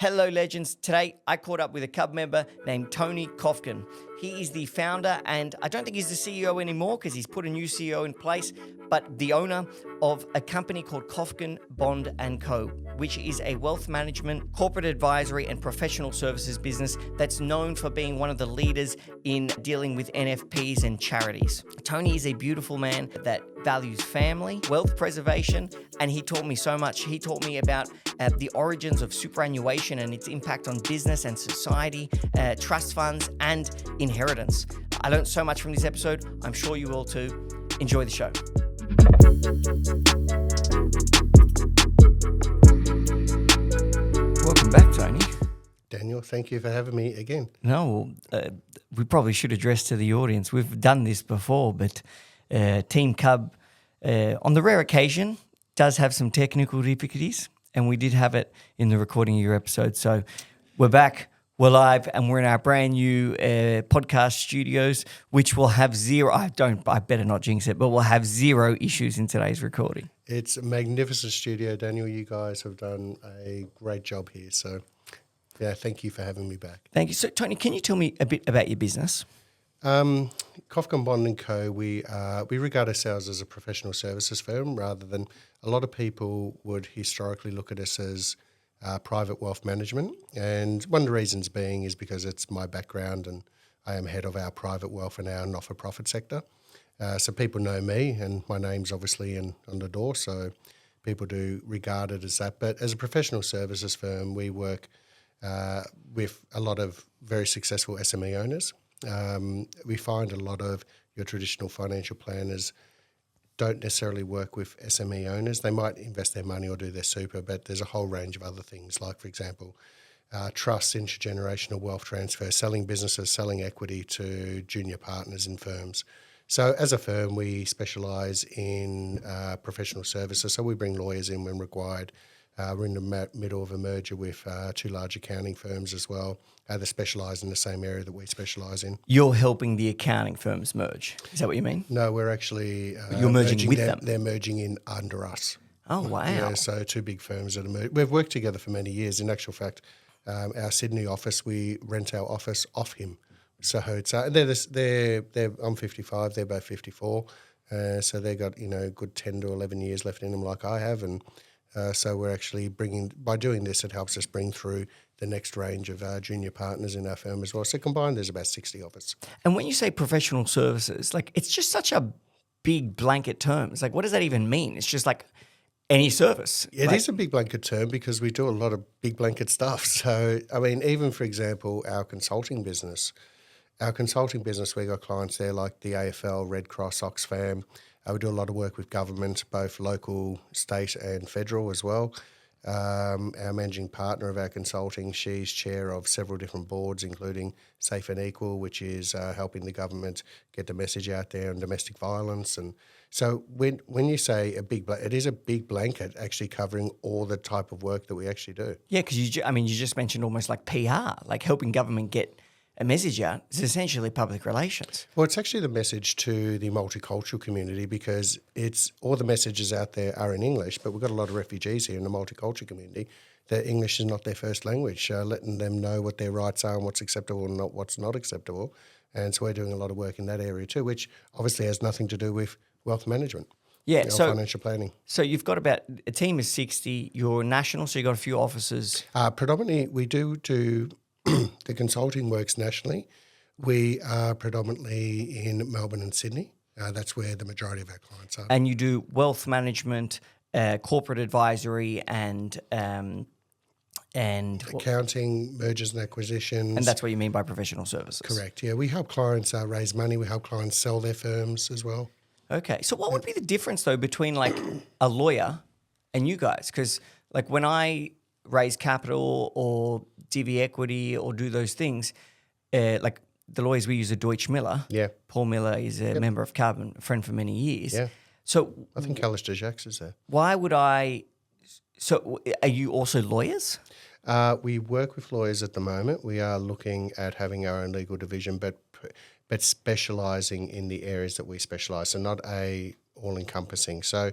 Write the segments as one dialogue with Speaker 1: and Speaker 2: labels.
Speaker 1: Hello, legends. Today, I caught up with a Cub member named Tony Kofkin. He is the founder, and I don't think he's the CEO anymore because he's put a new CEO in place, but the owner of a company called Kofkin Bond Co, which is a wealth management, corporate advisory, and professional services business that's known for being one of the leaders in dealing with NFPs and charities. Tony is a beautiful man that values family, wealth preservation, and he taught me so much. He taught me about the origins of superannuation and its impact on business and society, trust funds, and inheritance. I learned so much from this episode. I'm sure you will too. Enjoy the show. Welcome back, Tony.
Speaker 2: Daniel, thank you for having me again.
Speaker 1: No, we probably should address to the audience. We've done this before, but Team Cub, on the rare occasion, does have some technical difficulties, and we did have it in the recording of your episode. So we're back, we're live, and we're in our brand new podcast studios, which will have I better not jinx it, but we'll have zero issues in today's recording.
Speaker 2: It's a magnificent studio, Daniel. You guys have done a great job here. So, yeah, thank you for having me back.
Speaker 1: Thank you. So, Tony, can you tell me a bit about your business?
Speaker 2: Kofkin Bond Co, we regard ourselves as a professional services firm rather than a lot of people would historically look at us as private wealth management. And one of the reasons being is because it's my background and I am head of our private wealth and our not-for-profit sector. So people know me and my name's obviously on the door, so people do regard it as that. But as a professional services firm, we work with a lot of very successful SME owners. We find a lot of your traditional financial planners don't necessarily work with SME owners. They might invest their money or do their super, but there's a whole range of other things like, for example, trusts, intergenerational wealth transfer, selling businesses, selling equity to junior partners in firms. So as a firm, we specialise in professional services. So we bring lawyers in when required. We're in the middle of a merger with two large accounting firms as well. They specialise in the same area that we specialise in.
Speaker 1: You're helping the accounting firms merge. Is that what you mean?
Speaker 2: No, we're actually
Speaker 1: you're merging with them.
Speaker 2: They're merging in under us.
Speaker 1: Oh, wow.
Speaker 2: Yeah, so two big firms that are merged. We've worked together for many years. In actual fact, our Sydney office, we rent our office off him. So it's I'm 55, they're both 54. So they got good 10 to 11 years left in them like I have, and so we're actually by doing this, it helps us bring through the next range of junior partners in our firm as well. So combined, there's about 60 of us.
Speaker 1: And when you say professional services, it's just such a big blanket term. It's what does that even mean? It's just any service.
Speaker 2: It is a big blanket term because we do a lot of big blanket stuff. So, even for example, our consulting business, we got clients there like the AFL, Red Cross, Oxfam. We do a lot of work with government, both local, state and federal as well. Our managing partner of our consulting, she's chair of several different boards, including Safe and Equal, which is helping the government get the message out there on domestic violence. And so when you say it is a big blanket actually covering all the type of work that we actually do.
Speaker 1: Yeah, because you just mentioned almost like PR, like helping government get a message out. Is essentially public relations.
Speaker 2: Well, it's actually the message to the multicultural community because it's all the messages out there are in English, but we've got a lot of refugees here in the multicultural community that English is not their first language, letting them know what their rights are and what's acceptable and what's not acceptable. And so we're doing a lot of work in that area too, which obviously has nothing to do with wealth management.
Speaker 1: Yeah, so
Speaker 2: financial planning.
Speaker 1: So you've got about a team of 60. You're national, so you've got a few offices.
Speaker 2: Predominantly, we do the consulting works nationally. We are predominantly in Melbourne and Sydney. That's where the majority of our clients are.
Speaker 1: And you do wealth management, corporate advisory, and
Speaker 2: accounting, mergers and acquisitions.
Speaker 1: And that's what you mean by professional services.
Speaker 2: Correct. Yeah, we help clients raise money. We help clients sell their firms as well.
Speaker 1: Okay. So what would be the difference though between a lawyer and you guys? Because when I raise capital or divvy equity or do those things, the lawyers we use are Deutsch Miller.
Speaker 2: Yeah.
Speaker 1: Paul Miller is a member of Cub and a friend for many years.
Speaker 2: Yeah.
Speaker 1: So
Speaker 2: I think Alistair Jacks is there.
Speaker 1: Why would I? So are you also lawyers?
Speaker 2: We work with lawyers at the moment. We are looking at having our own legal division, but specialising in the areas that we specialise, so not all-encompassing. So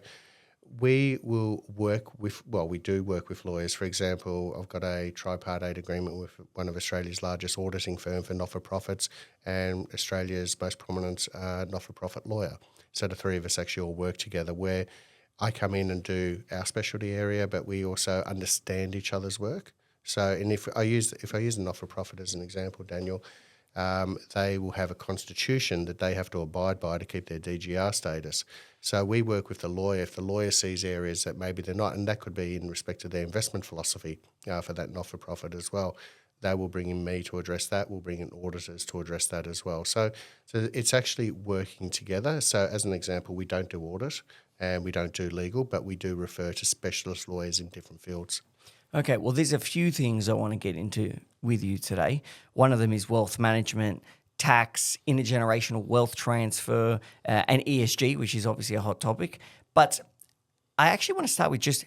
Speaker 2: we will work with, we do work with lawyers. For example, I've got a tripartite agreement with one of Australia's largest auditing firm for not-for-profits and Australia's most prominent not-for-profit lawyer. So the three of us actually all work together where I come in and do our specialty area, but we also understand each other's work. So, and if I use a not-for-profit as an example, Daniel, they will have a constitution that they have to abide by to keep their DGR status. So we work with the lawyer. If the lawyer sees areas that maybe they're not, and that could be in respect to their investment philosophy for that not-for-profit as well, they will bring in me to address that. We'll bring in auditors to address that as well. So it's actually working together. So as an example, we don't do audit and we don't do legal, but we do refer to specialist lawyers in different fields.
Speaker 1: Okay, well, there's a few things I want to get into with you today. One of them is wealth management, tax, intergenerational wealth transfer, and ESG, which is obviously a hot topic. But I actually want to start with just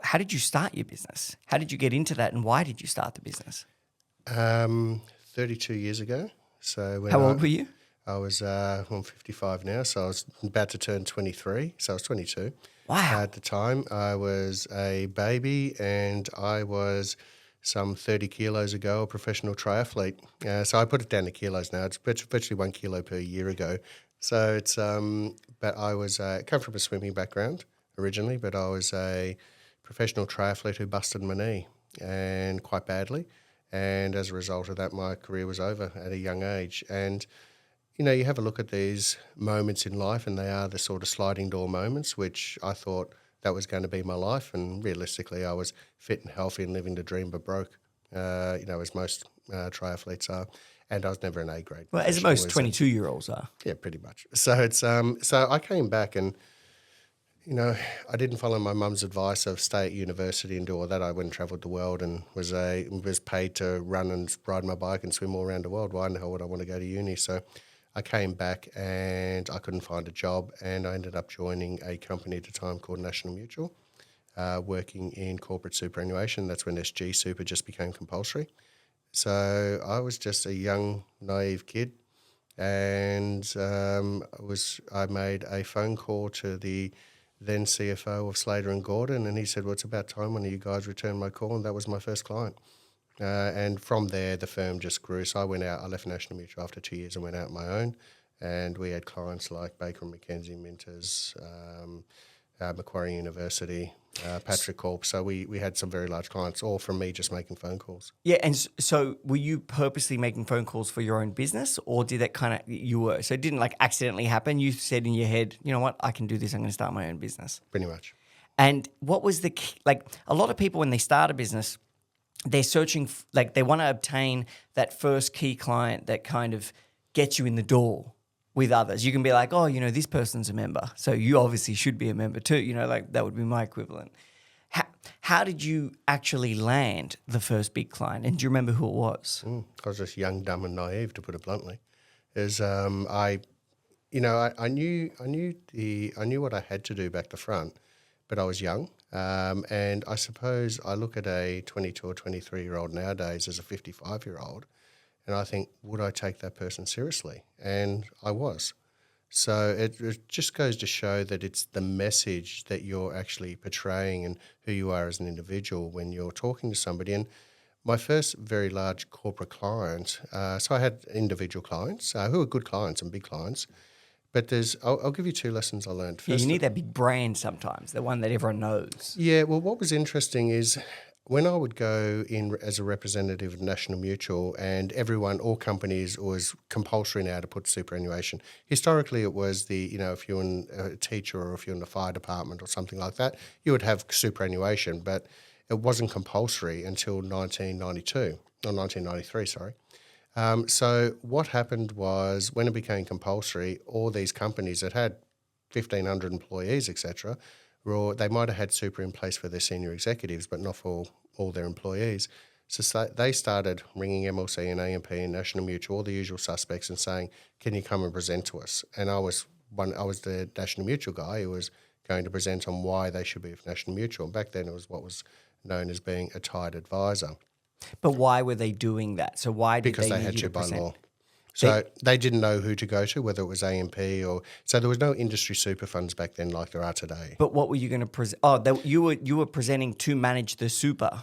Speaker 1: how did you start your business? How did you get into that, and why did you start the business?
Speaker 2: 32 years ago. So when
Speaker 1: How old were you?
Speaker 2: I was, I'm 55 now, so I was about to turn 23, so I was 22.
Speaker 1: Wow.
Speaker 2: At the time, I was a baby and I was some 30 kilos ago a professional triathlete. So I put it down to kilos now. It's virtually 1 kilo per year ago. So it's, but I was, come from a swimming background originally, but I was a professional triathlete who busted my knee and quite badly. And as a result of that, my career was over at a young age. And you know, you have a look at these moments in life and they are the sort of sliding door moments, which I thought that was going to be my life. And realistically, I was fit and healthy and living the dream, but broke, as most triathletes are. And I was never an A grade.
Speaker 1: Well, as most 22-year-olds are.
Speaker 2: Yeah, pretty much. So it's so I came back and, you know, I didn't follow my mum's advice of stay at university and do all that. I went and travelled the world and was paid to run and ride my bike and swim all around the world. Why in the hell would I want to go to uni? So I came back and I couldn't find a job and I ended up joining a company at the time called National Mutual, working in corporate superannuation. That's when SG Super just became compulsory. So I was just a young, naive kid and I made a phone call to the then CFO of Slater and Gordon and he said, well, it's about time one of you guys returned my call, and that was my first client. And from there, the firm just grew. So I left National Mutual after 2 years and went out on my own. And we had clients like Baker & McKenzie, Minters, Macquarie University, Patrick Corp. So we had some very large clients, all from me just making phone calls.
Speaker 1: Yeah, and so were you purposely making phone calls for your own business, or did that so it didn't like accidentally happen? You said in your head, you know what, I can do this, I'm going to start my own business.
Speaker 2: Pretty much.
Speaker 1: And what was the key, like a lot of people when they start a business, they're searching, they want to obtain that first key client that kind of gets you in the door with others. You can be like, oh, this person's a member, so you obviously should be a member too. That would be my equivalent. How did you actually land the first big client? And do you remember who it was?
Speaker 2: I was just young, dumb, and naive, to put it bluntly. I knew what I had to do back to front, but I was young. And I suppose I look at a 22 or 23-year-old nowadays as a 55-year-old, and I think, would I take that person seriously? And I was. So it just goes to show that it's the message that you're actually portraying and who you are as an individual when you're talking to somebody. And my first very large corporate client, so I had individual clients who are good clients and big clients, but I'll give you two lessons I learned.
Speaker 1: First, you need that big brand sometimes, the one that everyone knows.
Speaker 2: Yeah, well, what was interesting is when I would go in as a representative of National Mutual and all companies, was compulsory now to put superannuation. Historically, it was if you're a teacher or if you're in the fire department or something like that, you would have superannuation, but it wasn't compulsory until 1993, sorry. So what happened was when it became compulsory, all these companies that had 1,500 employees, etc., they might have had super in place for their senior executives, but not for all their employees. So they started ringing MLC and AMP and National Mutual, all the usual suspects, and saying, "Can you come and present to us?" And I was the National Mutual guy who was going to present on why they should be with National Mutual. And back then, it was what was known as being a tied advisor.
Speaker 1: But why were they doing that? So why did
Speaker 2: because
Speaker 1: they
Speaker 2: had
Speaker 1: need you
Speaker 2: to by
Speaker 1: present?
Speaker 2: law. So they didn't know who to go to, whether it was AMP or so. There was no industry super funds back then like there are today.
Speaker 1: But what were you going to present? Oh, you were presenting to manage the super.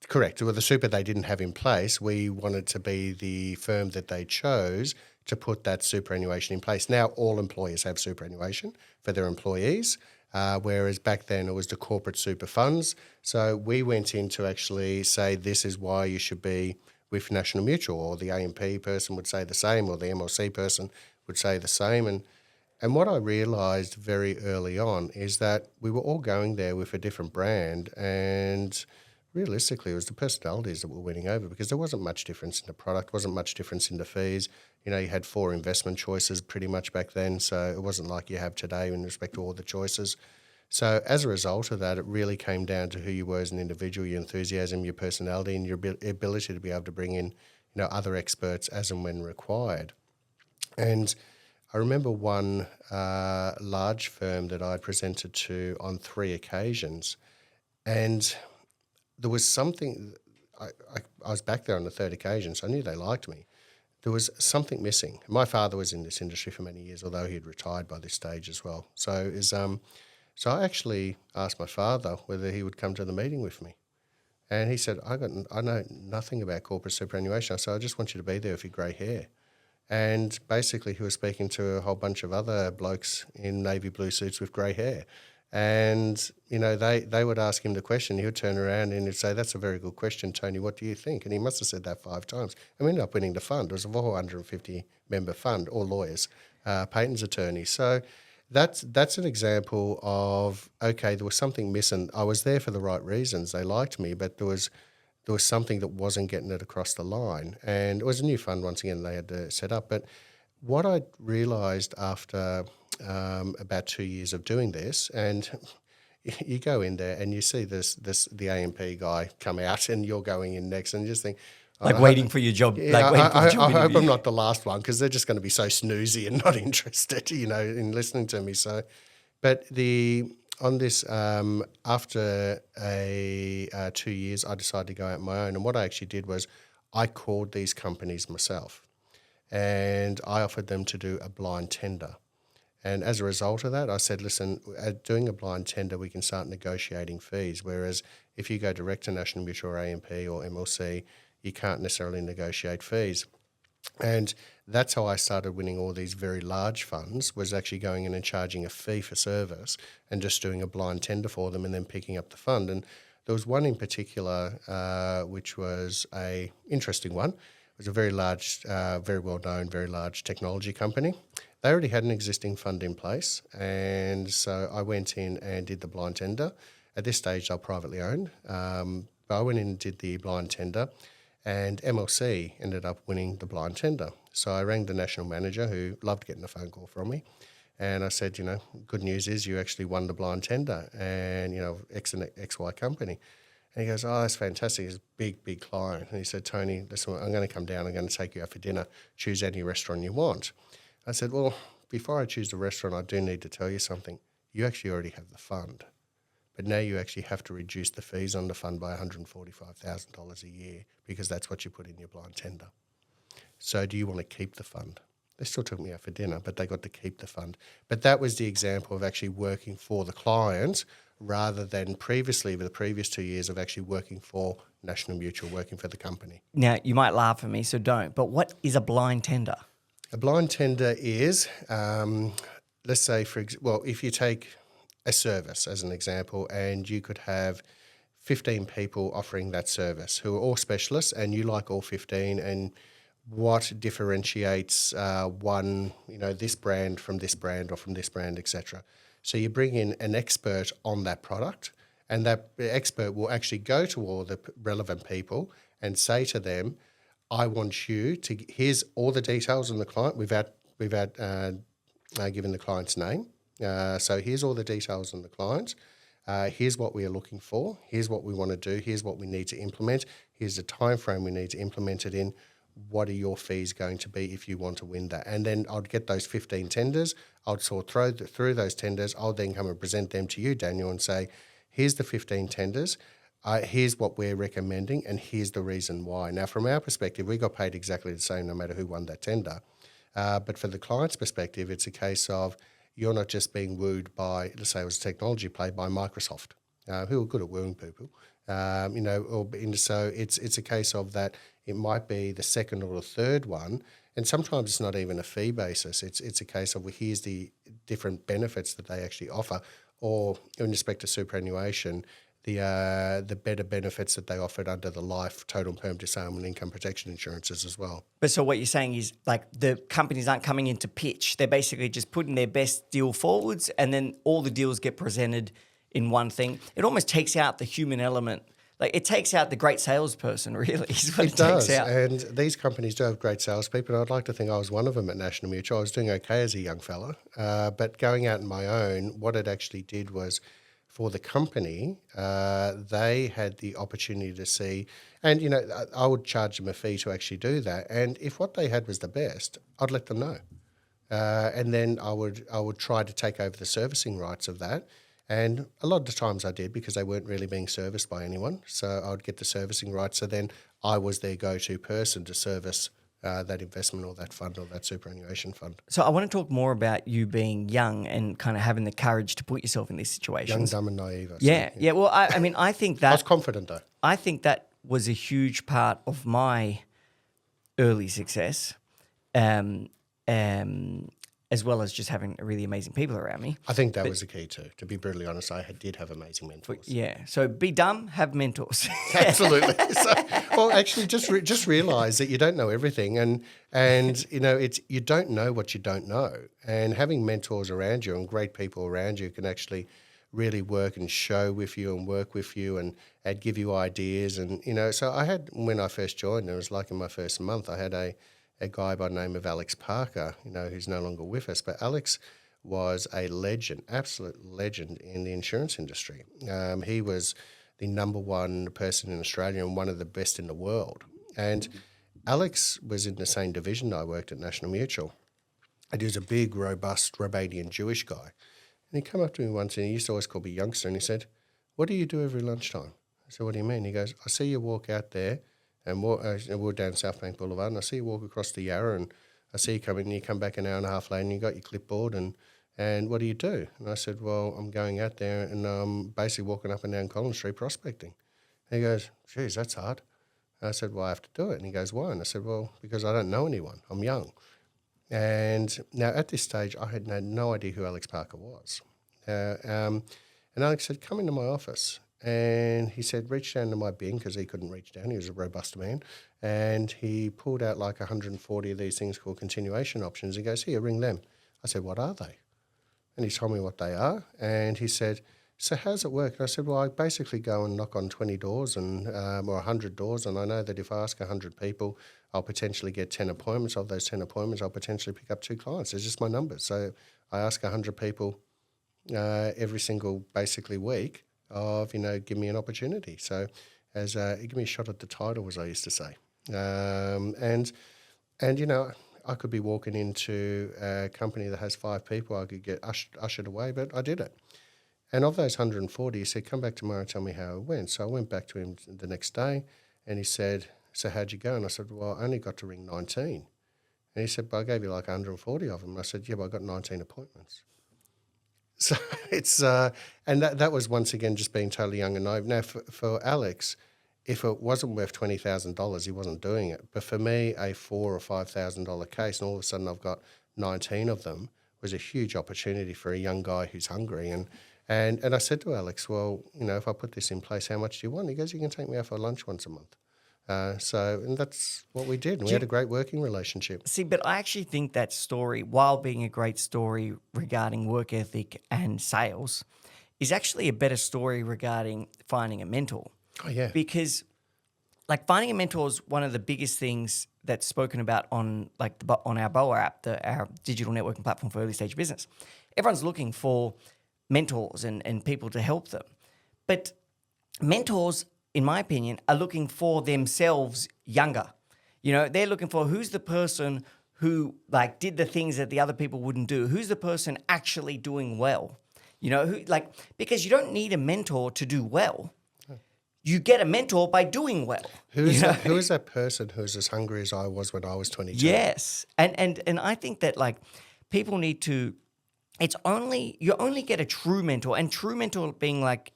Speaker 2: Correct. Well, the super they didn't have in place. We wanted to be the firm that they chose to put that superannuation in place. Now all employers have superannuation for their employees, whereas back then it was the corporate super funds. So we went in to actually say this is why you should be with National Mutual, or the AMP person would say the same, or the MLC person would say the same. And what I realised very early on is that we were all going there with a different brand, and realistically it was the personalities that were winning over, because there wasn't much difference in the product, wasn't much difference in the fees. You had 4 investment choices pretty much back then, so it wasn't like you have today in respect to all the choices. So as a result of that, it really came down to who you were as an individual, your enthusiasm, your personality, and your ability to be able to bring in, other experts as and when required. And I remember one large firm that I presented to on 3 occasions, and there was something. I was back there on the 3rd occasion, so I knew they liked me. There was something missing. My father was in this industry for many years, although he had retired by this stage as well. So I actually asked my father whether he would come to the meeting with me. And he said, I know nothing about corporate superannuation. I said, I just want you to be there with your grey hair. And basically he was speaking to a whole bunch of other blokes in navy blue suits with grey hair. And, they would ask him the question. He would turn around and he'd say, that's a very good question, Tony. What do you think? And he must have said that 5 times. And we ended up winning the fund. It was a 450-member fund, all lawyers, patents attorneys. So that's an example of, okay, there was something missing. I was there for the right reasons. They liked me, but there was something that wasn't getting it across the line. And it was a new fund, once again, they had to set up. But what I realised after about 2 years of doing this, and you go in there and you see the AMP guy come out and you're going in next, and you just think,
Speaker 1: waiting for your job.
Speaker 2: Yeah, I hope I'm not the last one, because they're just going to be so snoozy and not interested, in listening to me. So, but after 2 years, I decided to go out on my own. And what I actually did was I called these companies myself, and I offered them to do a blind tender. And as a result of that, I said, listen, doing a blind tender, we can start negotiating fees. Whereas if you go direct to National Mutual or AMP or MLC, you can't necessarily negotiate fees. And that's how I started winning all these very large funds, was actually going in and charging a fee for service and just doing a blind tender for them and then picking up the fund. And there was one in particular which was a interesting one. It was a very large, very well-known, very large technology company. They already had an existing fund in place, and so I went in and did the blind tender. At this stage, they're privately owned, but I went in and did the blind tender, and MLC ended up winning the blind tender. So I rang the national manager, who loved getting a phone call from me, and I said, good news is you actually won the blind tender, and, X and XY company. And he goes, oh, that's fantastic. He's a big, big client. And he said, Tony, listen, I'm going to come down. I'm going to take you out for dinner. Choose any restaurant you want. I said, well, before I choose the restaurant, I do need to tell you something. You actually already have the fund, but now you actually have to reduce the fees on the fund by $145,000 a year, because that's what you put in your blind tender. So do you want to keep the fund? They still took me out for dinner, but they got to keep the fund. But that was the example of actually working for the client, rather than previously, the previous 2 years of actually working for National Mutual, working for the company.
Speaker 1: Now, you might laugh at me, so don't. But what is a blind tender?
Speaker 2: A blind tender is, let's say, if you take a service as an example, and you could have 15 people offering that service who are all specialists, and you like all 15, and what differentiates one, this brand from this brand or from this brand, etc. So you bring in an expert on that product, and that expert will actually go to all the relevant people and say to them, I want you to, here's all the details on the client without giving the client's name. So here's all the details on the client. Here's what we are looking for. Here's what we want to do. Here's what we need to implement. Here's the time frame we need to implement it in. What are your fees going to be if you want to win that? And then I'd get those 15 tenders. I'd sort through those tenders. I'll then come and present them to you, Daniel, and say, here's the 15 tenders. Here's what we're recommending, and here's the reason why. Now, from our perspective, we got paid exactly the same no matter who won that tender. But for the client's perspective, it's a case of you're not just being wooed by, let's say it was a technology play, by Microsoft, who are good at wooing people. So it's a case of that it might be the second or the third one, and sometimes it's not even a fee basis. It's a case of, well, here's the different benefits that they actually offer, or in respect to superannuation, the better benefits that they offered under the life, total perm disablement income protection insurances as well.
Speaker 1: But so what you're saying is, like, the companies aren't coming in to pitch. They're basically just putting their best deal forwards, and then all the deals get presented in one thing. It almost takes out the human element. Like, it takes out the great salesperson, really, is what it
Speaker 2: does,
Speaker 1: takes out.
Speaker 2: and these companies do have great salespeople, and I'd like to think I was one of them at National Mutual. I was doing okay as a young fella, but going out on my own, what it actually did was, for the company, they had the opportunity to see, and, you know, I would charge them a fee to actually do that, and if what they had was the best, I'd let them know. And then I would try to take over the servicing rights of that. And a lot of the times I did, because they weren't really being serviced by anyone. So I would get the servicing rights. So then I was their go-to person to service that investment or that fund or that superannuation fund.
Speaker 1: So I want to talk more about you being young and kind of having the courage to put yourself in these situations.
Speaker 2: Young, dumb and naive.
Speaker 1: Yeah. Well, I mean, I think that...
Speaker 2: I was confident though.
Speaker 1: I think that was a huge part of my early success. As well as just having really amazing people around me.
Speaker 2: I think that was the key too. To be brutally honest, I did have amazing mentors.
Speaker 1: Yeah. So be dumb, have mentors.
Speaker 2: Absolutely. So, well, actually, just realise that you don't know everything, and you know, you don't know what you don't know. And having mentors around you and great people around you can actually really work and show with you and work with you and give you ideas. And, you know, so I had, when I first joined, it was like in my first month, I had a guy by the name of Alex Parker, you know, who's no longer with us. But Alex was a legend, absolute legend in the insurance industry. He was the number one person in Australia and one of the best in the world. And Alex was in the same division I worked at National Mutual. And he was a big, robust, Romanian Jewish guy. And he came up to me once, and he used to always call me youngster, and he said, "What do you do every lunchtime?" I said, "What do you mean?" He goes, "I see you walk out there, and we're down South Bank Boulevard, and I see you walk across the Yarra, and I see you come in, and you come back an hour and a half later, and you got your clipboard, and what do you do?" And I said, "Well, I'm going out there, and I'm basically walking up and down Collins Street prospecting." And he goes, "Geez, that's hard." And I said, "Well, I have to do it." And he goes, "Why?" And I said, "Well, because I don't know anyone. I'm young." And now at this stage, I had no idea who Alex Parker was. And Alex said, "Come into my office." And he said, "Reach down to my bin," because he couldn't reach down. He was a robust man. And he pulled out like 140 of these things called continuation options. He goes, "Here, ring them." I said, "What are they?" And he told me what they are. And he said, "So how's it work?" And I said, "Well, I basically go and knock on 20 doors and or 100 doors. And I know that if I ask 100 people, I'll potentially get 10 appointments. Of those 10 appointments, I'll potentially pick up 2 clients. It's just my numbers. So I ask 100 people every single basically week of, you know, give me an opportunity." So as give me a shot at the title, as I used to say. And you know, I could be walking into a company that has 5 people. I could get ushered away, but I did it. And of those 140, he said, "Come back tomorrow and tell me how it went." So I went back to him the next day, and he said, "So how'd you go?" And I said, "Well, I only got to ring 19. And he said, "But I gave you like 140 of them." And I said, "Yeah, but I got 19 appointments." So it's, and that was once again just being totally young and naive. Now, for Alex, if it wasn't worth $20,000, he wasn't doing it. But for me, a $4,000 or $5,000 case, and all of a sudden I've got 19 of them, was a huge opportunity for a young guy who's hungry. And I said to Alex, "Well, you know, if I put this in place, how much do you want?" He goes, "You can take me out for lunch once a month." And that's what we did. And we had a great working relationship.
Speaker 1: See, but I actually think that story, while being a great story regarding work ethic and sales, is actually a better story regarding finding a mentor.
Speaker 2: Oh, yeah.
Speaker 1: Because, like, finding a mentor is one of the biggest things that's spoken about on our BOA app, our digital networking platform for early stage business. Everyone's looking for mentors and people to help them. But mentors, in my opinion, are looking for themselves younger. You know, they're looking for who's the person who, like, did the things that the other people wouldn't do. Who's the person actually doing well? You know, because you don't need a mentor to do well. you get a mentor by doing well.
Speaker 2: Who is that person who's as hungry as I was when I was 22?
Speaker 1: Yes. And I think that like people need to, you only get a true mentor, and true mentor being like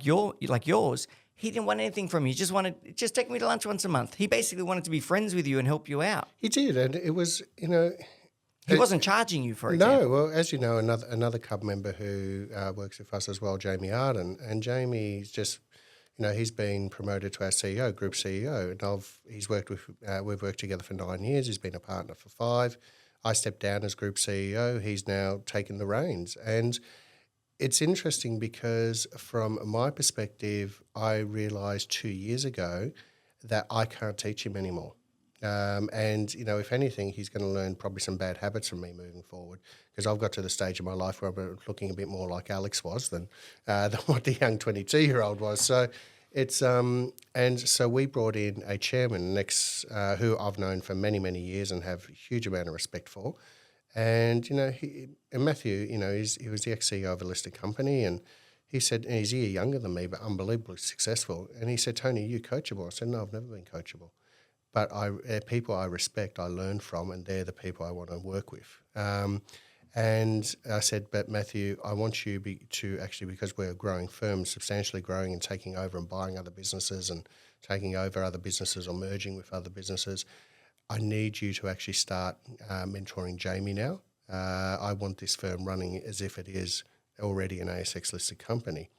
Speaker 1: yours. He didn't want anything from you. He just wanted, just take me to lunch once a month. He basically wanted to be friends with you and help you out.
Speaker 2: He did, and it was,
Speaker 1: He wasn't charging you for it.
Speaker 2: No, well, as you know, another club member who works with us as well, Jamie Arden, and Jamie's just, he's been promoted to our CEO, group CEO, and we've worked together for 9 years. He's been a partner for 5. I stepped down as group CEO. He's now taken the reins, and it's interesting because from my perspective, I realised 2 years ago that I can't teach him anymore. And if anything, he's going to learn probably some bad habits from me moving forward, because I've got to the stage of my life where I'm looking a bit more like Alex was than what the young 22-year-old was. So it's and so we brought in a chairman who I've known for many, many years and have a huge amount of respect for. And, Matthew, he was the ex-CEO of a listed company, and he said, and he's a year younger than me, but unbelievably successful. And he said, Tony, are you coachable? I said, no, I've never been coachable. But people I respect, I learn from, and they're the people I want to work with. And I said, but Matthew, I want you to actually, because we're a growing firm, substantially growing and taking over and buying other businesses and taking over other businesses or merging with other businesses, I need you to actually start mentoring Jamie now. I want this firm running as if it is already an ASX-listed company.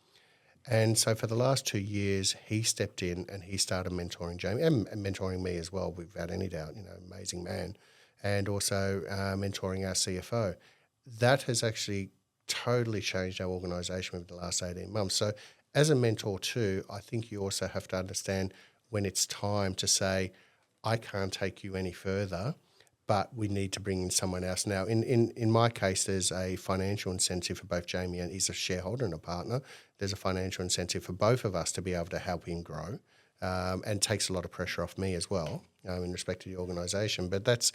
Speaker 2: And so for the last 2 years, he stepped in and he started mentoring Jamie and mentoring me as well, without any doubt, amazing man, and also mentoring our CFO. That has actually totally changed our organisation over the last 18 months. So as a mentor too, I think you also have to understand when it's time to say, I can't take you any further, but we need to bring in someone else. Now, in my case, there's a financial incentive for both Jamie, and he's a shareholder and a partner. There's a financial incentive for both of us to be able to help him grow, and takes a lot of pressure off me as well in respect to the organisation. But that's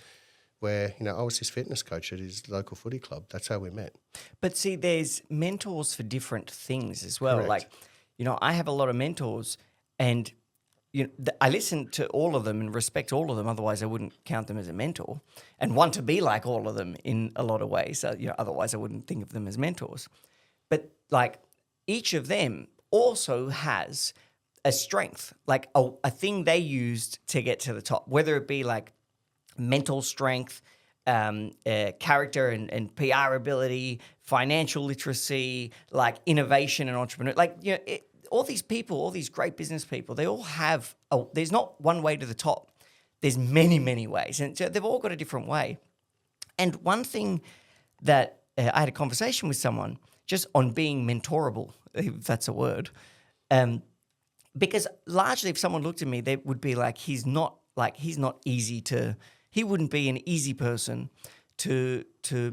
Speaker 2: where, I was his fitness coach at his local footy club. That's how we met.
Speaker 1: But see, there's mentors for different things as well.
Speaker 2: Correct.
Speaker 1: Like, I have a lot of mentors, and I listen to all of them and respect all of them. Otherwise, I wouldn't count them as a mentor, and want to be like all of them in a lot of ways. Otherwise, I wouldn't think of them as mentors. But like each of them also has a strength, like a thing they used to get to the top, whether it be like mental strength, character and PR ability, financial literacy, like innovation and entrepreneur. All these people, all these great business people, they all have, there's not one way to the top. There's many, many ways. And so they've all got a different way. And one thing that I had a conversation with someone just on being mentorable, if that's a word, because largely if someone looked at me, they would be like, he's not he wouldn't be an easy person to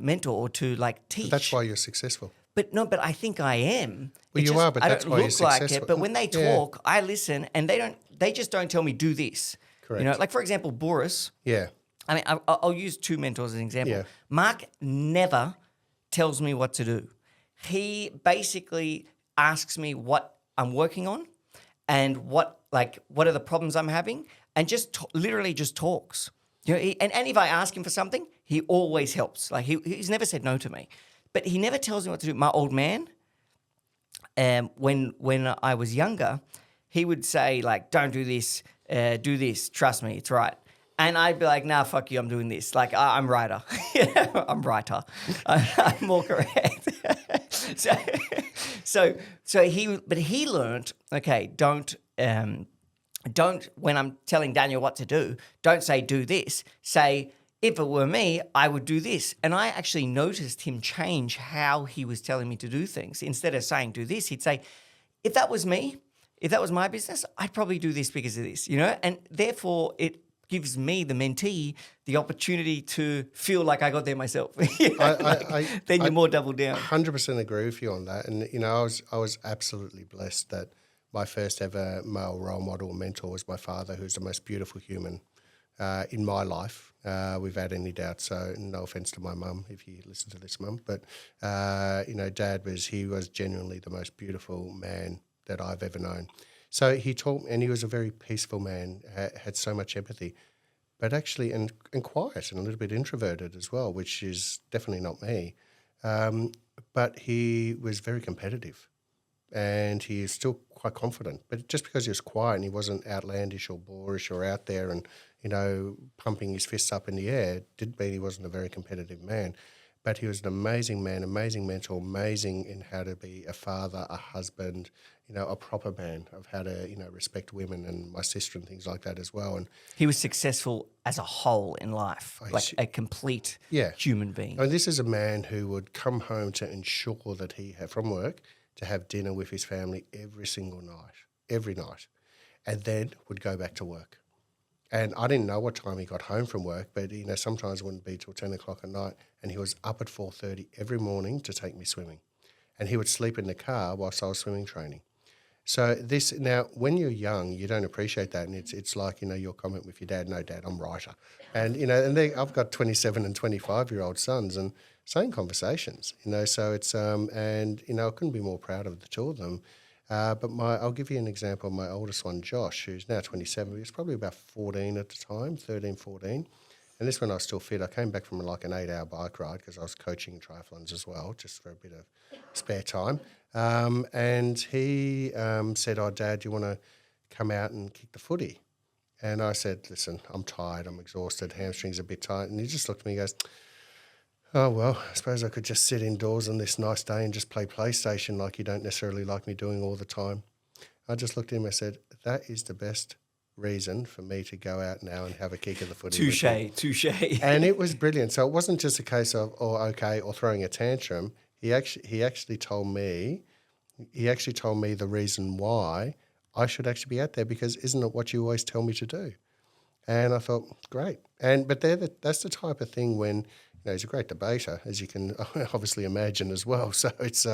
Speaker 1: mentor or to like teach.
Speaker 2: But that's why you're successful.
Speaker 1: But I think I am.
Speaker 2: Well, you are, but that's why you're successful.
Speaker 1: I don't look like it, but when they talk, I listen, and they just don't tell me do this.
Speaker 2: Correct.
Speaker 1: Like for example, Boris.
Speaker 2: Yeah.
Speaker 1: I mean, I'll use 2 mentors as an example.
Speaker 2: Yeah.
Speaker 1: Mark never tells me what to do. He basically asks me what I'm working on and what are the problems I'm having, and just literally just talks. And if I ask him for something, he always helps. Like he's never said no to me. But he never tells me what to do. My old man, when I was younger, he would say, like, don't do this, do this, trust me, it's right. And I'd be like, nah, fuck you, I'm doing this. Like, I'm righter. I'm righter. I'm more correct. so he learned, okay, don't, when I'm telling Daniel what to do, don't say do this. Say, if it were me, I would do this. And I actually noticed him change how he was telling me to do things. Instead of saying do this, he'd say, if that was me, if that was my business, I'd probably do this because of this, And therefore it gives me, the mentee, the opportunity to feel like I got there myself. Then you're more double down.
Speaker 2: 100% agree with you on that. And, I was absolutely blessed that my first ever male role model and mentor was my father, who's the most beautiful human in my life, without any doubt. So no offense to my mum if you listen to this, Mum, but Dad was genuinely the most beautiful man that I've ever known. So he taught, and he was a very peaceful man, had so much empathy, but actually, and quiet and a little bit introverted as well, which is definitely not me. But he was very competitive, and he is still quite confident. But just because he was quiet and he wasn't outlandish or boorish or out there and, pumping his fists up in the air, didn't mean he wasn't a very competitive man. But he was an amazing man, amazing mentor, amazing in how to be a father, a husband, a proper man, of how to, respect women and my sister and things like that as well. And
Speaker 1: He was successful as a whole in life, like a complete human being.
Speaker 2: this is a man who would come home to ensure that he had, from work, to have dinner with his family every night, and then would go back to work. And I didn't know what time he got home from work, but, sometimes it wouldn't be till 10 o'clock at night, and he was up at 4:30 every morning to take me swimming. And he would sleep in the car whilst I was swimming training. So now, when you're young, you don't appreciate that, and it's like, your comment with your dad, no, Dad, I'm writer. And, I've got 27 and 25-year-old sons, and same conversations, so it's, and, I couldn't be more proud of the two of them. But I'll give you an example of my oldest one, Josh, who's now 27. He was probably about 14 at the time, 13, 14. And this when I was still fit. I came back from like an 8-hour bike ride because I was coaching triathlons as well, just for a bit of spare time. And he said, "Oh, Dad, do you want to come out and kick the footy?" And I said, "Listen, I'm tired, I'm exhausted, hamstrings a bit tight." And he just looked at me and goes, "Oh, well, I suppose I could just sit indoors on this nice day and just play PlayStation like you don't necessarily like me doing all the time." I just looked at him and said, "That is the best reason for me to go out now and have a kick of the footy."
Speaker 1: Touche.
Speaker 2: And it was brilliant. So it wasn't just a case of, or throwing a tantrum. He actually told me the reason why I should actually be out there, because isn't it what you always tell me to do? And I thought, great. But that's the type of thing when, he's a great debater, as you can obviously imagine as well. So it's,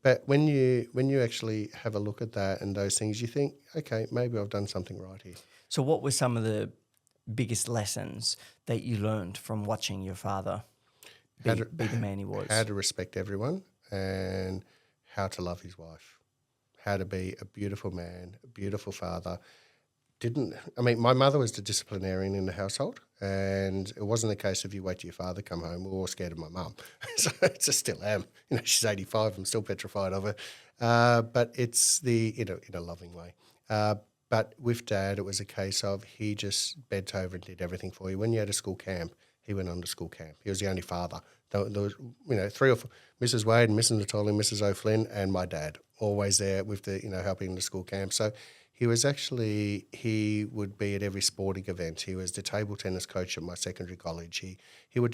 Speaker 2: but when you actually have a look at that and those things, you think, okay, maybe I've done something right here.
Speaker 1: So what were some of the biggest lessons that you learned from watching your father be the man he was?
Speaker 2: How to respect everyone and how to love his wife, how to be a beautiful man, a beautiful father. My mother was the disciplinarian in the household, and it wasn't a case of you wait till your father come home. We were all scared of my mum. So I still am. She's 85. I'm still petrified of her. But it's in a loving way. But with Dad, it was a case of he just bent over and did everything for you. When you had a school camp, he went on to school camp. He was the only father. There was, 3 or 4, Mrs. Wade and Mrs. Natoli, Mrs. O'Flynn, and my dad, always there with the, helping the school camp. So he would be at every sporting event. He was the table tennis coach at my secondary college. He was,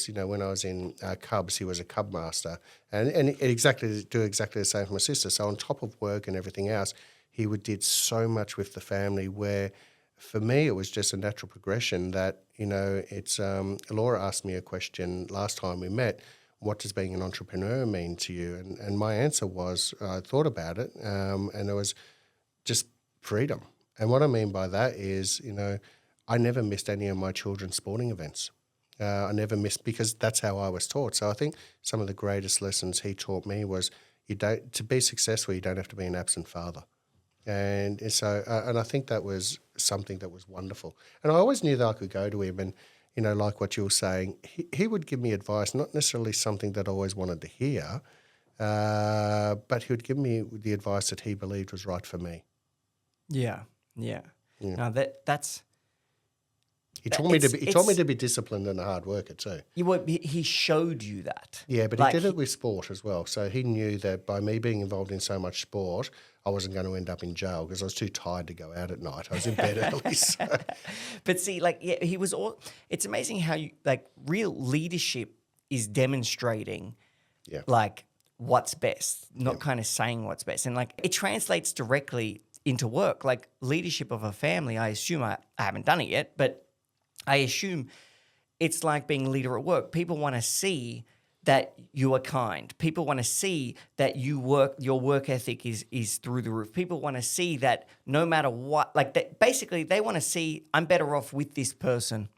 Speaker 2: when I was in Cubs, he was a Cub master, and do exactly the same for my sister. So on top of work and everything else, he did so much with the family, where for me it was just a natural progression that, it's, Laura asked me a question last time we met, what does being an entrepreneur mean to you? And my answer was, I thought about it, and it was just freedom. And what I mean by that is, I never missed any of my children's sporting events. I never missed, because that's how I was taught. So I think some of the greatest lessons he taught me was, to be successful, you don't have to be an absent father. And so, and I think that was something that was wonderful. And I always knew that I could go to him and, like what you were saying, he would give me advice, not necessarily something that I always wanted to hear, but he would give me the advice that he believed was right for me.
Speaker 1: Yeah. Now that's.
Speaker 2: He taught me to be disciplined and a hard worker too.
Speaker 1: He showed you that.
Speaker 2: Yeah, but he did it with sport as well. So he knew that by me being involved in so much sport, I wasn't going to end up in jail because I was too tired to go out at night. I was in bed early. So.
Speaker 1: But see, he was all. It's amazing how real leadership is demonstrating, what's best, not kind of saying what's best, and it translates directly into work. Like leadership of a family, I assume I haven't done it yet, but I assume it's like being a leader at work. People want to see that you are kind. People want to see that your work ethic is through the roof. People want to see that no matter what, basically they want to see I'm better off with this person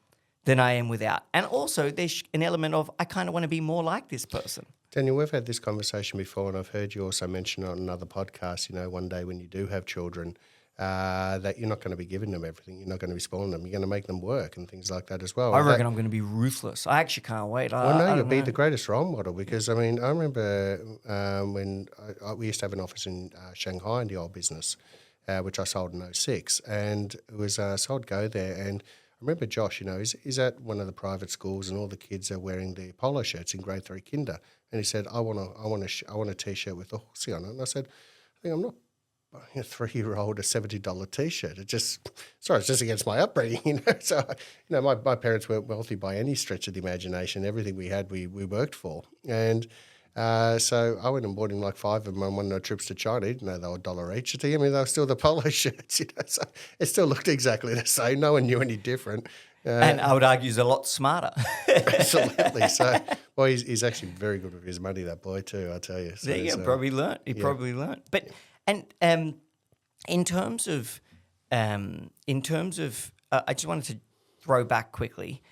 Speaker 1: than I am without. And also there's an element of I kind of want to be more like this person.
Speaker 2: Daniel, we've had this conversation before, and I've heard you also mention on another podcast, one day when you do have children, that you're not going to be giving them everything. You're not going to be spoiling them. You're going to make them work and things like that as well.
Speaker 1: I reckon I'm going to be ruthless. I actually can't wait.
Speaker 2: You'll be the greatest role model because, I remember when we used to have an office in Shanghai in the old business, which I sold in '06, and it was so I'd go there, and I remember Josh, he's at one of the private schools and all the kids are wearing the polo shirts in grade 3 kinder, and he said, I want a T-shirt with a horsey on it, and I said, I'm not buying a 3-year-old a $70 T-shirt. It's just against my upbringing, So, my parents weren't wealthy by any stretch of the imagination. Everything we had, we worked for, and so I went and bought him like 5 of them on one of our trips to China. He didn't know they were $1 each. To him, they were still the polo shirts, So it still looked exactly the same. No one knew any different.
Speaker 1: And I would argue he's a lot smarter.
Speaker 2: Absolutely. So, he's actually very good with his money, that boy too, I tell you. So,
Speaker 1: there you go. Probably learnt. He probably learnt. But in terms of, I just wanted to throw back quickly.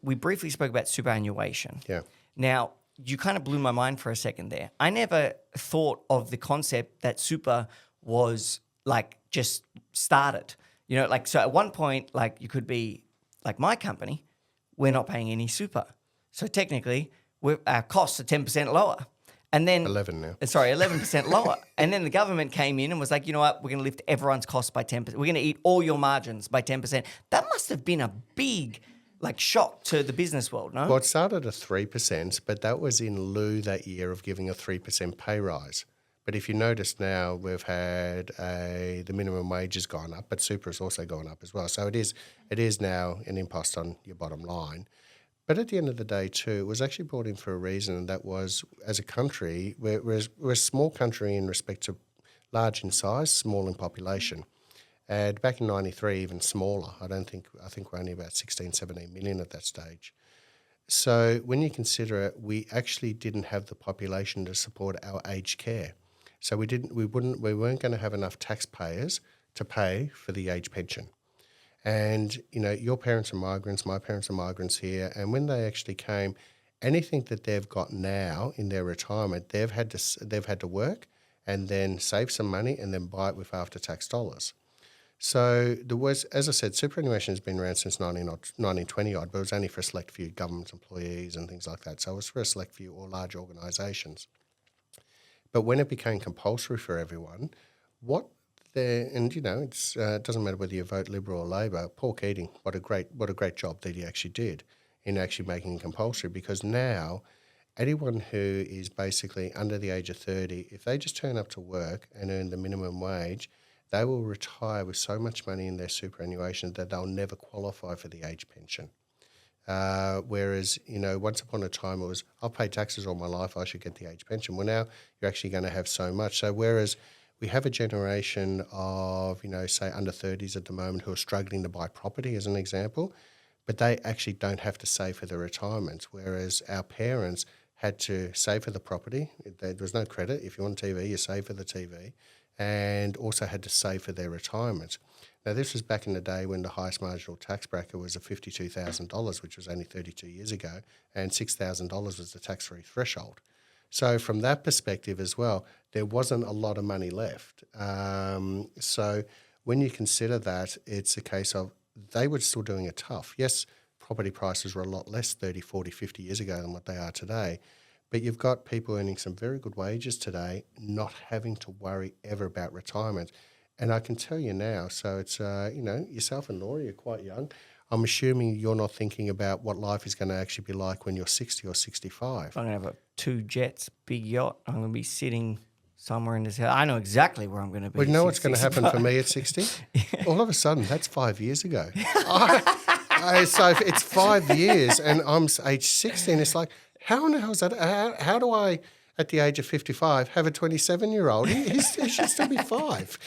Speaker 1: We briefly spoke about superannuation.
Speaker 2: Yeah.
Speaker 1: Now, you kind of blew my mind for a second there. I never thought of the concept that super was like just started. So at one point, like you could be like my company, we're not paying any super. So technically, our costs are 10% lower. And then
Speaker 2: 11 now.
Speaker 1: 11% lower. And then the government came in and was like, you know what, we're going to lift everyone's costs by 10%. We're going to eat all your margins by 10%. That must have been a big shock to the business world, no?
Speaker 2: Well, it started at 3%, but that was in lieu that year of giving a 3% pay rise. But if you notice now, we've had the minimum wage has gone up, but super has also gone up as well. So it is now an impost on your bottom line. But at the end of the day too, it was actually brought in for a reason, and that was, as a country, we're a small country in respect to large in size, small in population. And back in '93, even smaller. I think we're only about 16, 17 million at that stage. So when you consider it, we actually didn't have the population to support our aged care. So we weren't going to have enough taxpayers to pay for the age pension. And, your parents are migrants, my parents are migrants here, and when they actually came, anything that they've got now in their retirement, they've had to work and then save some money and then buy it with after-tax dollars. So as I said, superannuation has been around since 1920-odd, but it was only for a select few government employees and things like that. So it was for a select few or large organisations. But when it became compulsory for everyone, it doesn't matter whether you vote Liberal or Labor. Paul Keating, what a great job that he actually did in actually making it compulsory, because now anyone who is basically under the age of 30, if they just turn up to work and earn the minimum wage, they will retire with so much money in their superannuation that they'll never qualify for the age pension. Whereas, once upon a time it was, I'll pay taxes all my life, I should get the age pension. Well, now you're actually going to have so much. So whereas we have a generation of, say under 30s at the moment who are struggling to buy property as an example, but they actually don't have to save for their retirement, whereas our parents had to save for the property. There was no credit. If you want TV, you save for the TV, and also had to save for their retirement. Now, this was back in the day when the highest marginal tax bracket was at $52,000, which was only 32 years ago, and $6,000 was the tax-free threshold. So from that perspective as well, there wasn't a lot of money left. So when you consider that, it's a case of they were still doing it tough. Yes, property prices were a lot less 30, 40, 50 years ago than what they are today, but you've got people earning some very good wages today, not having to worry ever about retirement. And I can tell you now, so it's, yourself and Laura, you're quite young. I'm assuming you're not thinking about what life is going to actually be like when you're 60 or 65.
Speaker 1: I'm going to have 2 jets, big yacht. I'm going to be sitting somewhere in this house. I know exactly where I'm going to be.
Speaker 2: Well, you know what's going to happen for me at 60? All of a sudden, that's 5 years ago. So it's 5 years and I'm age 60 and it's like, how on hell is that? How do I, at the age of 55, have a 27-year-old? He should still be 5.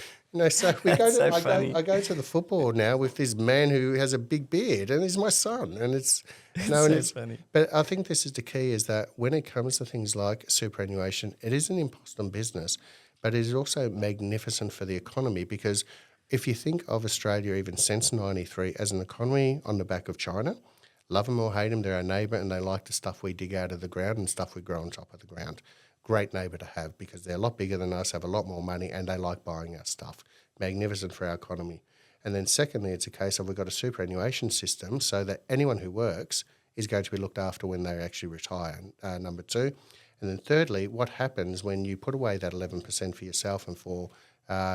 Speaker 2: So I go to the football now with this man who has a big beard, and he's my son, and it's
Speaker 1: funny.
Speaker 2: But I think this is the key: is that when it comes to things like superannuation, it is an impost on business, but it is also magnificent for the economy, because if you think of Australia even since '93 as an economy on the back of China, Love them or hate them, they're our neighbour and they like the stuff we dig out of the ground and stuff we grow on top of the ground. Great neighbour to have because they're a lot bigger than us, have a lot more money, and they like buying our stuff. Magnificent for our economy. And then secondly, it's a case of we've got a superannuation system so that anyone who works is going to be looked after when they actually retire, number two. And then thirdly, what happens when you put away that 11% for yourself and for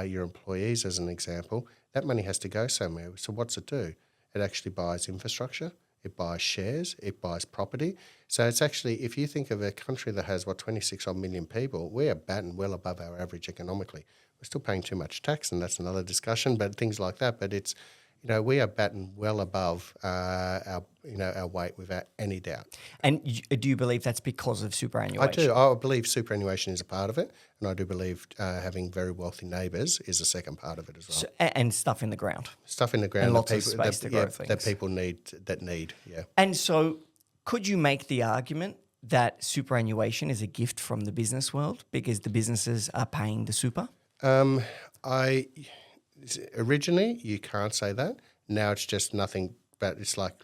Speaker 2: your employees, as an example, that money has to go somewhere. So what's it do? It actually buys infrastructure, it buys shares, it buys property. So it's actually, if you think of a country that has, 26 odd million people, we are batting well above our average economically. We're still paying too much tax, and that's another discussion, but things like that. But it's, we are batting well above our weight without any doubt.
Speaker 1: And do you believe that's because of superannuation?
Speaker 2: I do. I believe superannuation is a part of it, and I do believe having very wealthy neighbours is a second part of it as well.
Speaker 1: So, and stuff in the ground.
Speaker 2: Stuff in the ground
Speaker 1: And
Speaker 2: that
Speaker 1: lots of space to grow things.
Speaker 2: that people need. Yeah.
Speaker 1: And so could you make the argument that superannuation is a gift from the business world because the businesses are paying the super?
Speaker 2: Originally, you can't say that. Now it's just nothing but it's like,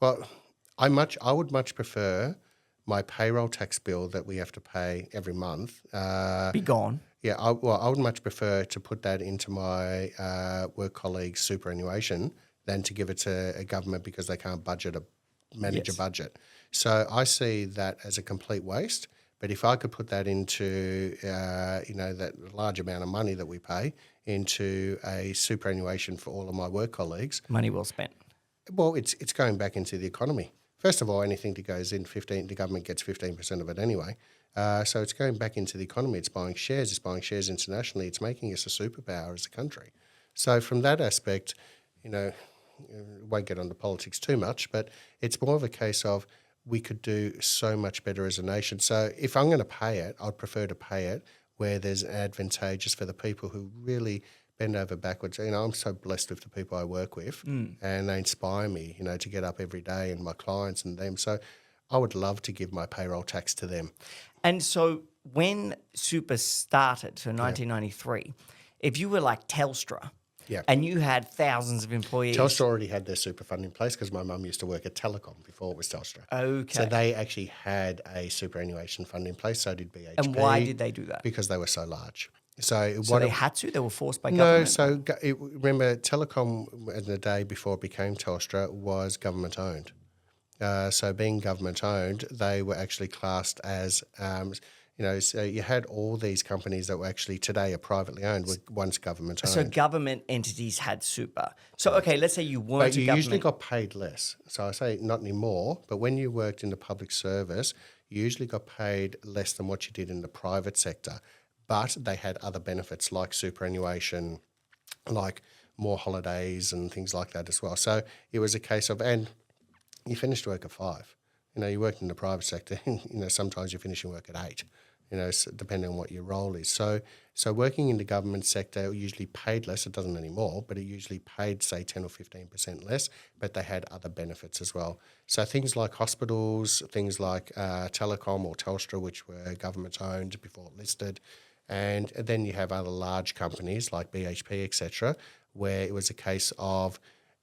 Speaker 2: I would much prefer my payroll tax bill that we have to pay every month.
Speaker 1: Be gone.
Speaker 2: Yeah, I would much prefer to put that into my work colleagues' superannuation than to give it to a government because they can't manage a budget. So I see that as a complete waste. But if I could put that into, that large amount of money that we pay into a superannuation for all of my work colleagues.
Speaker 1: Money well spent.
Speaker 2: Well, it's going back into the economy. First of all, anything that goes in, the government gets 15% of it anyway. So it's going back into the economy. It's buying shares internationally. It's making us a superpower as a country. So from that aspect, won't get onto politics too much, but it's more of a case of we could do so much better as a nation. So if I'm going to pay it, I'd prefer to pay it where there's advantageous for the people who really bend over backwards. I'm so blessed with the people I work with and they inspire me, to get up every day and my clients and them. So I would love to give my payroll tax to them.
Speaker 1: And so when super started, so 1993, if you were like Telstra, and you had thousands of employees.
Speaker 2: Telstra already had their super fund in place because my mum used to work at Telecom before it was Telstra.
Speaker 1: Okay.
Speaker 2: So they actually had a superannuation fund in place, so did BHP.
Speaker 1: And why did they do that?
Speaker 2: Because they were so large. So
Speaker 1: they had to? They were forced by government?
Speaker 2: No, so remember Telecom in the day before it became Telstra was government owned. So being government owned, they were actually classed as so you had all these companies that were actually today are privately owned, were once government owned.
Speaker 1: So government entities had super. So, okay, let's say you weren't
Speaker 2: But
Speaker 1: a
Speaker 2: you
Speaker 1: government.
Speaker 2: usually got paid less. So I say not anymore, but when you worked in the public service, you usually got paid less than what you did in the private sector. But they had other benefits like superannuation, like more holidays and things like that as well. So it was a case of, and you finished work at 5. You worked in the private sector, sometimes you're finishing work at 8. Depending on what your role is. So working in the government sector usually paid less. It doesn't anymore, but it usually paid, say, 10 or 15% less, but they had other benefits as well. So things like hospitals, things like Telecom or Telstra, which were government-owned before listed, and then you have other large companies like BHP, etc., where it was a case of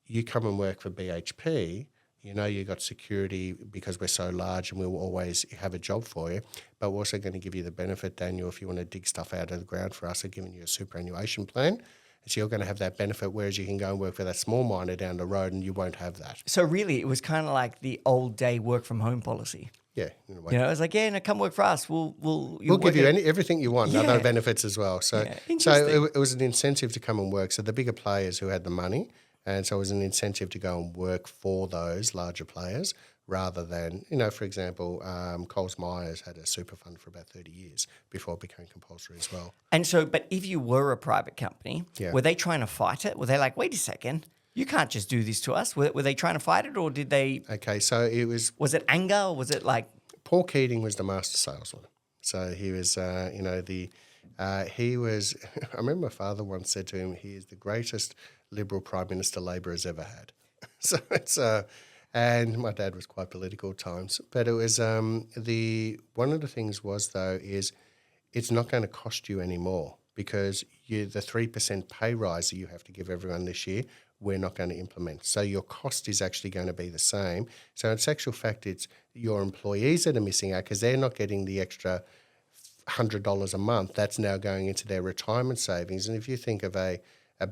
Speaker 2: you come and work for BHP, you got security because we're so large and we'll always have a job for you, but we're also going to give you the benefit, Daniel, if you want to dig stuff out of the ground for us, we're giving you a superannuation plan. So you're going to have that benefit, whereas you can go and work for that small miner down the road and you won't have that.
Speaker 1: So really, it was kind of like the old day work from home policy.
Speaker 2: Yeah.
Speaker 1: In a way. It was like, come work for us. We'll
Speaker 2: give you everything you want, other benefits as well. So it was an incentive to come and work. So the bigger players who had the money, and so it was an incentive to go and work for those larger players rather than, for example, Coles Myers had a super fund for about 30 years before it became compulsory as well.
Speaker 1: And so, but if you were a private company, were they trying to fight it? Were they like, wait a second, you can't just do this to us? Were they trying to fight it or did they?
Speaker 2: Okay, so it was...
Speaker 1: Was it anger or was it like...
Speaker 2: Paul Keating was the master salesman. So he was, he was... I remember my father once said to him, he is the greatest Liberal Prime Minister Labor has ever had. So it's... and my dad was quite political at times. But it was... one of the things was, though, is it's not going to cost you any more because the 3% pay rise that you have to give everyone this year we're not going to implement. So your cost is actually going to be the same. So in actual fact, it's your employees that are missing out because they're not getting the extra $100 a month. That's now going into their retirement savings. And if you think of a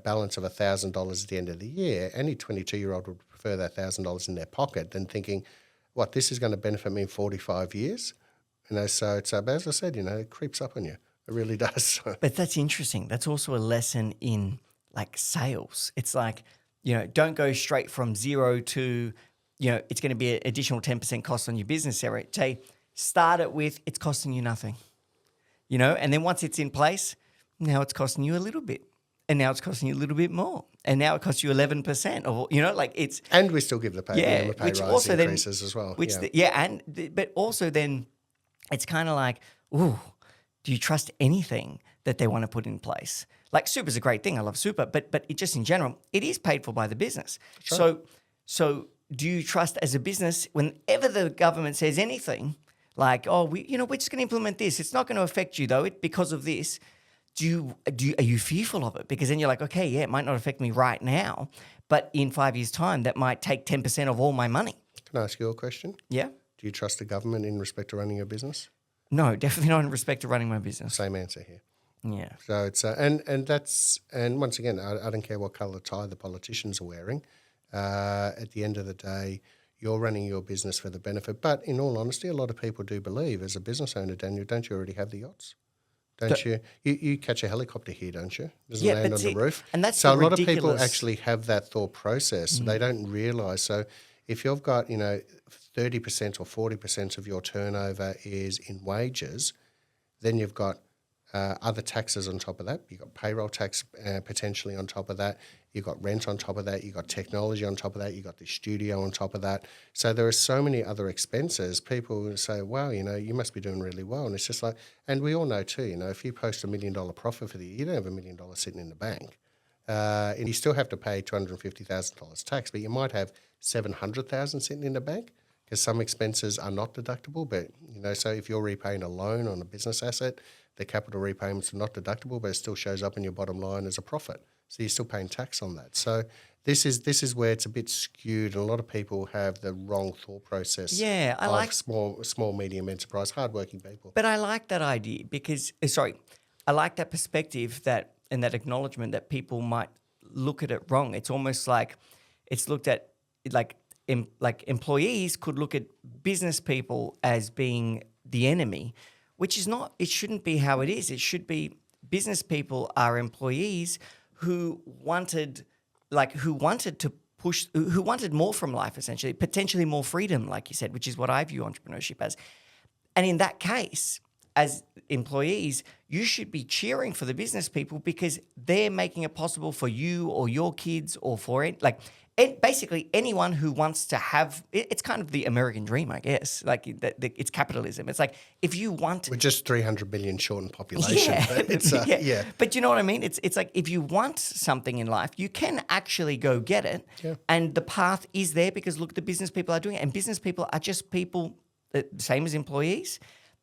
Speaker 2: balance of $1,000 at the end of the year, any 22-year-old would prefer that $1,000 in their pocket than thinking, what, this is going to benefit me in 45 years? So it's, but as I said, it creeps up on you. It really does.
Speaker 1: But that's interesting. That's also a lesson in like sales. It's like, don't go straight from zero to, it's going to be an additional 10% cost on your business area. Say, start it with, it's costing you nothing, and then once it's in place, now it's costing you a little bit. And now it's costing you a little bit more. And now it costs you 11% or, it's.
Speaker 2: And we still give the pay rise increases as well.
Speaker 1: But also then it's kind of like, ooh, do you trust anything that they want to put in place? Like super's a great thing. I love super, but it just in general, it is paid for by the business. Sure. So do you trust as a business whenever the government says anything like, oh, we're just going to implement this. It's not going to affect you though, because of this. Are you fearful of it? Because then you're like, okay, yeah, it might not affect me right now, but in 5 years' time, that might take 10% of all my money. Can
Speaker 2: I ask you a question?
Speaker 1: Yeah.
Speaker 2: Do you trust the government in respect to running your business?
Speaker 1: No, definitely not in respect to running my business.
Speaker 2: Same answer here.
Speaker 1: Yeah.
Speaker 2: So it's and once again, I don't care what colour tie the politicians are wearing. At the end of the day, you're running your business for the benefit. But in all honesty, a lot of people do believe, as a business owner, Daniel, don't you already have the yachts? Don't you? You catch a helicopter here, don't you? Doesn't land on the roof.
Speaker 1: And that's
Speaker 2: so a lot of people actually have that thought process. They don't realise. So if you've got 30% or 40% of your turnover is in wages, then you've got other taxes on top of that. You've got payroll tax potentially on top of that. You've got rent on top of that. You've got technology on top of that. You've got the studio on top of that. So there are so many other expenses. People say, wow, you must be doing really well. And it's just like, and we all know too, if you post $1 million profit for the year, you don't have $1 million sitting in the bank. And you still have to pay $250,000 tax, but you might have $700,000 sitting in the bank because some expenses are not deductible. But, so if you're repaying a loan on a business asset, the capital repayments are not deductible, but it still shows up in your bottom line as a profit. So you're still paying tax on that. So this is where it's a bit skewed, and a lot of people have the wrong thought process.
Speaker 1: Yeah, I like
Speaker 2: small, medium enterprise, hardworking people.
Speaker 1: But I like that idea because, I like that perspective and that acknowledgement that people might look at it wrong. It's almost like it's looked at like employees could look at business people as being the enemy, which is not. It shouldn't be how it is. It should be business people are employees who wanted more from life, essentially, potentially more freedom, like you said, which is what I view entrepreneurship as. And in that case, as employees, you should be cheering for the business people because they're making it possible for you or your kids or for it, basically anyone who wants to have. It's kind of the American dream, I guess. It's capitalism. It's like if you want,
Speaker 2: we're just 300 million short in population.
Speaker 1: Yeah,
Speaker 2: but it's, yeah.
Speaker 1: But you know what I mean? It's like if you want something in life, you can actually go get it, and the path is there because look, the business people are doing it, and business people are just people, same as employees.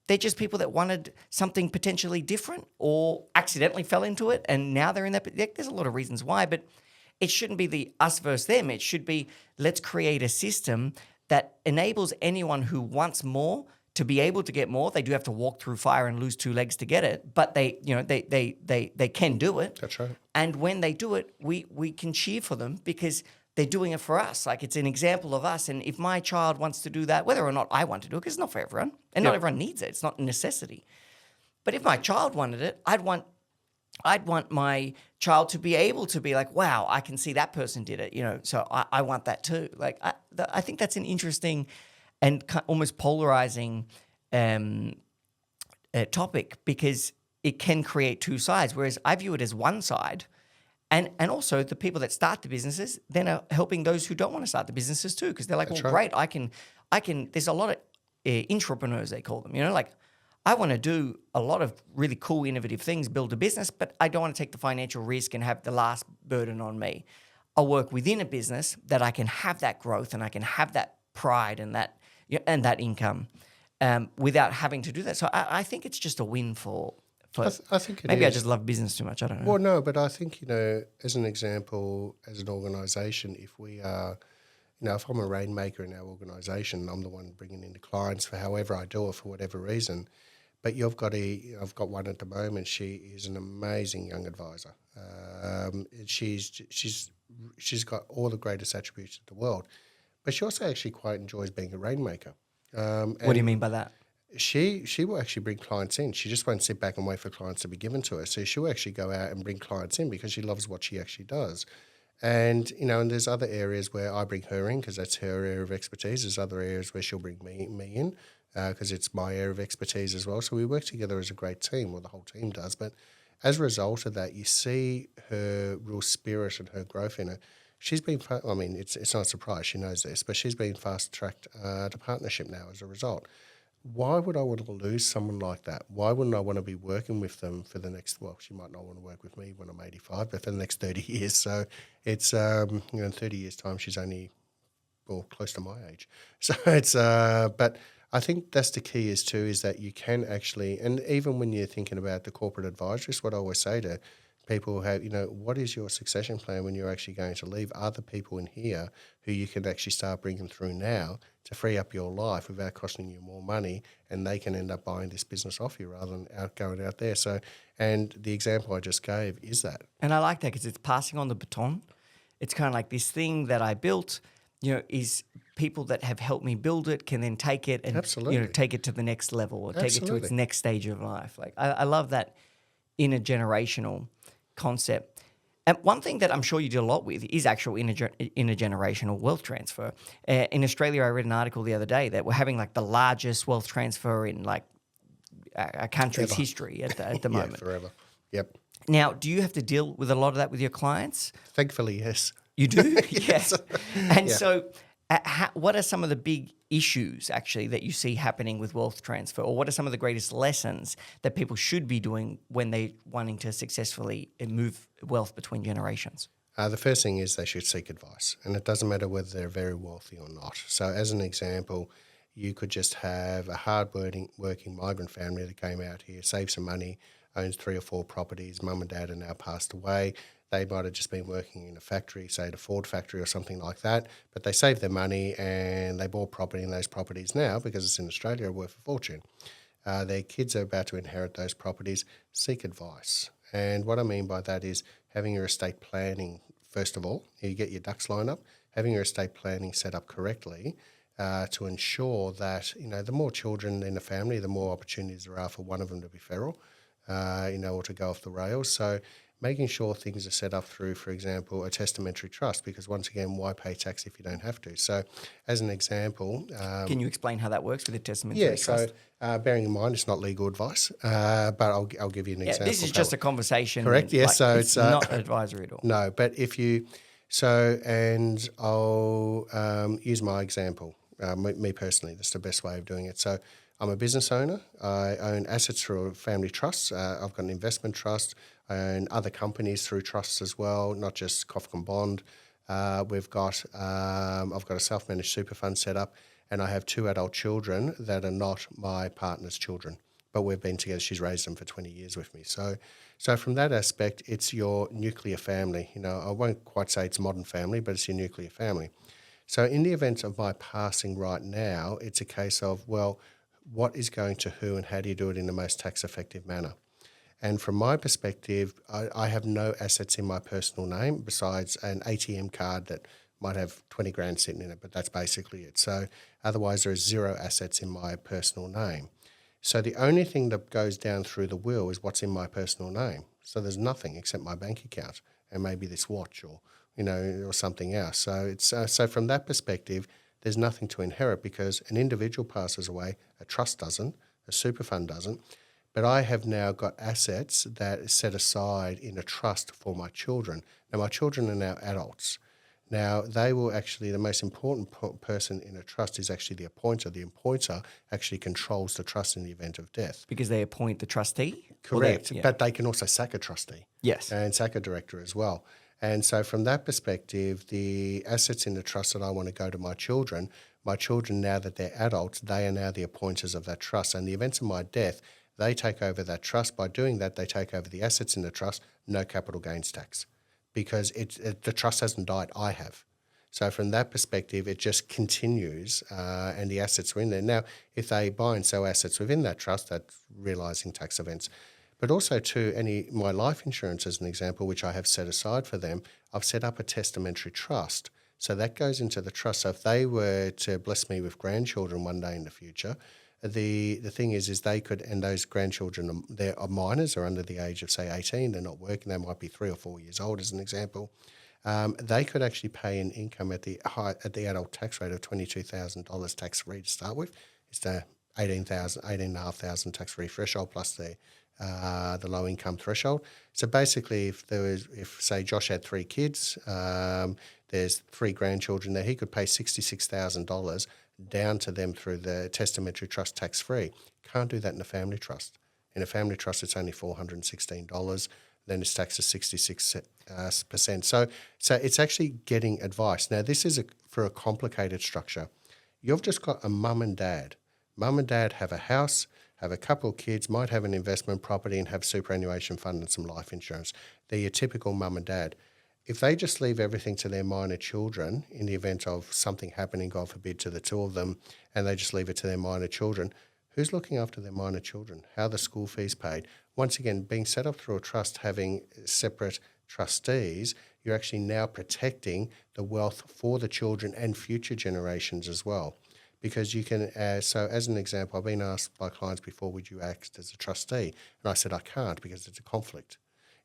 Speaker 1: They're just people that wanted something potentially different or accidentally fell into it, and now they're in that. There's a lot of reasons why, but it shouldn't be the us versus them. It should be let's create a system that enables anyone who wants more to be able to get more. They do have to walk through fire and lose 2 legs to get it, but they can do it.
Speaker 2: That's right.
Speaker 1: And when they do it, we can cheer for them because they're doing it for us. Like it's an example of us. And if my child wants to do that, whether or not I want to do it, because it's not for everyone, and not everyone needs it. It's not a necessity. But if my child wanted it, I'd want my child to be able to be like, wow, I can see that person did it, so I want that too. Like, I think that's an interesting and almost polarizing topic because it can create two sides, whereas I view it as one side. And also the people that start the businesses then are helping those who don't want to start the businesses too because they're like, that's well, right. Great, I can, there's a lot of intrapreneurs, they call them, like, I want to do a lot of really cool, innovative things, build a business, but I don't want to take the financial risk and have the last burden on me. I'll work within a business that I can have that growth and I can have that pride and that income without having to do that. So I think it's just a win for But
Speaker 2: I think it
Speaker 1: maybe I
Speaker 2: is.
Speaker 1: just love business too much. I don't know.
Speaker 2: Well, no, but I think, as an example, as an organisation, if we are, if I'm a rainmaker in our organisation, I'm the one bringing in the clients for however I do it for whatever reason. But I've got one at the moment. She is an amazing young advisor. She's got all the greatest attributes of the world, but she also actually quite enjoys being a rainmaker.
Speaker 1: What do you mean by that?
Speaker 2: She will actually bring clients in. She just won't sit back and wait for clients to be given to her. So she'll actually go out and bring clients in because she loves what she actually does. And, and there's other areas where I bring her in because that's her area of expertise. There's other areas where she'll bring me in because it's my area of expertise as well. So we work together as a great team, well, the whole team does. But as a result of that, you see her real spirit and her growth in her. She's been, it's not a surprise, she knows this, but she's been fast-tracked to partnership now as a result. Why would I want to lose someone like that? Why wouldn't I want to be working with them for the next, she might not want to work with me when I'm 85, but for the next 30 years. So it's, in 30 years' time, she's only, close to my age. So it's, but I think that's the key is that you can actually, and even when you're thinking about the corporate advisories, what I always say to people have, what is your succession plan when you're actually going to leave? Are there people in here who you can actually start bringing through now to free up your life without costing you more money, and they can end up buying this business off you rather than going out there? So, and the example I just gave is that.
Speaker 1: And I like that because it's passing on the baton. It's kind of like this thing that I built, is people that have helped me build it can then take it and
Speaker 2: Absolutely.
Speaker 1: Take it to the next level or take it to its
Speaker 2: Absolutely.
Speaker 1: next stage of life. Like I love that intergenerational concept. And one thing that I'm sure you do a lot with is actual intergenerational wealth transfer. In Australia, I read an article the other day that we're having like the largest wealth transfer in like a country's history at the moment.
Speaker 2: Yeah, forever. Yep.
Speaker 1: Now, do you have to deal with a lot of that with your clients?
Speaker 2: Thankfully, yes.
Speaker 1: You do?
Speaker 2: Yes.
Speaker 1: Yeah. And
Speaker 2: Yeah.
Speaker 1: so what are some of the big issues actually that you see happening with wealth transfer, or what are some of the greatest lessons that people should be doing when they're wanting to successfully move wealth between generations?
Speaker 2: The first thing is they should seek advice, and it doesn't matter whether they're very wealthy or not. So as an example, you could just have a hard-working migrant family that came out here, saved some money, owns 3 or 4 properties, mum and dad are now passed away. They might have just been working in a factory, say the Ford factory or something like that, but they saved their money and they bought property, and those properties now, because it's in Australia, are worth a fortune. Their kids are about to inherit those properties. Seek advice. And what I mean by that is having your estate planning, first of all, you get your ducks lined up, having your estate planning set up correctly to ensure that, the more children in the family, the more opportunities there are for one of them to be feral, or to go off the rails. So making sure things are set up through, for example, a testamentary trust, because once again, why pay tax if you don't have to? So as an example...
Speaker 1: Can you explain how that works with a testamentary trust?
Speaker 2: So bearing in mind it's not legal advice, but I'll give you an example.
Speaker 1: This is just a conversation.
Speaker 2: Correct, yes. So
Speaker 1: it's not advisory at all.
Speaker 2: No, but if you... So, and I'll use my example, me personally, that's the best way of doing it. So I'm a business owner. I own assets through family trusts. I've got an investment trust. I own other companies through trusts as well, not just Kofkin Bond. I've got a self-managed super fund set up, and I have 2 adult children that are not my partner's children, but we've been together. She's raised them for 20 years with me. So from that aspect, it's your nuclear family. I won't quite say it's modern family, but it's your nuclear family. So in the event of my passing right now, it's a case of, well, what is going to who and how do you do it in the most tax-effective manner? And from my perspective, I have no assets in my personal name besides an ATM card that might have 20 grand sitting in it, but that's basically it. So otherwise there is 0 assets in my personal name. So the only thing that goes down through the will is what's in my personal name. So there's nothing except my bank account and maybe this watch or something else. So it's so from that perspective, there's nothing to inherit because an individual passes away, a trust doesn't, a super fund doesn't. But I have now got assets that is set aside in a trust for my children. Now, my children are now adults. Now, they will actually, the most important person in a trust is actually the appointer. The appointer actually controls the trust in the event of death.
Speaker 1: Because they appoint the trustee?
Speaker 2: Correct, but they can also sack a trustee.
Speaker 1: Yes.
Speaker 2: And sack a director as well. And so from that perspective, the assets in the trust that I want to go to my children, now that they're adults, they are now the appointers of that trust. And in the event of my death, They take over that trust. By doing that, they take over the assets in the trust, no capital gains tax, because the trust hasn't died, I have. So from that perspective, it just continues and the assets are in there. Now, if they buy and sell assets within that trust, that's realising tax events. But also too, my life insurance as an example, which I have set aside for them, I've set up a testamentary trust. So that goes into the trust. So if they were to bless me with grandchildren one day in the future, the thing is they could, and those grandchildren, they're minors, are under the age of, say, 18, they're not working, they might be 3 or 4 years old as an example. They could actually pay an income at the adult tax rate of $22,000 tax-free to start with. It's the $18,500 tax-free threshold plus the low income threshold. So basically, if say Josh had 3 kids, there's 3 grandchildren there, he could pay $66,000 down to them through the testamentary trust tax-free. Can't do that in a family trust. In a family trust, it's only $416. Then it's taxed at 66%. So it's actually getting advice. Now, this is for a complicated structure. You've just got a mum and dad. Mum and dad have a house, have a couple of kids, might have an investment property and have superannuation fund and some life insurance. They're your typical mum and dad. If they just leave everything to their minor children in the event of something happening, God forbid, to the 2 of them, and they just leave it to their minor children, who's looking after their minor children? How are the school fees paid? Once again, being set up through a trust, having separate trustees, you're actually now protecting the wealth for the children and future generations as well. Because you can, so as an example, I've been asked by clients before, would you act as a trustee? And I said, I can't because it's a conflict.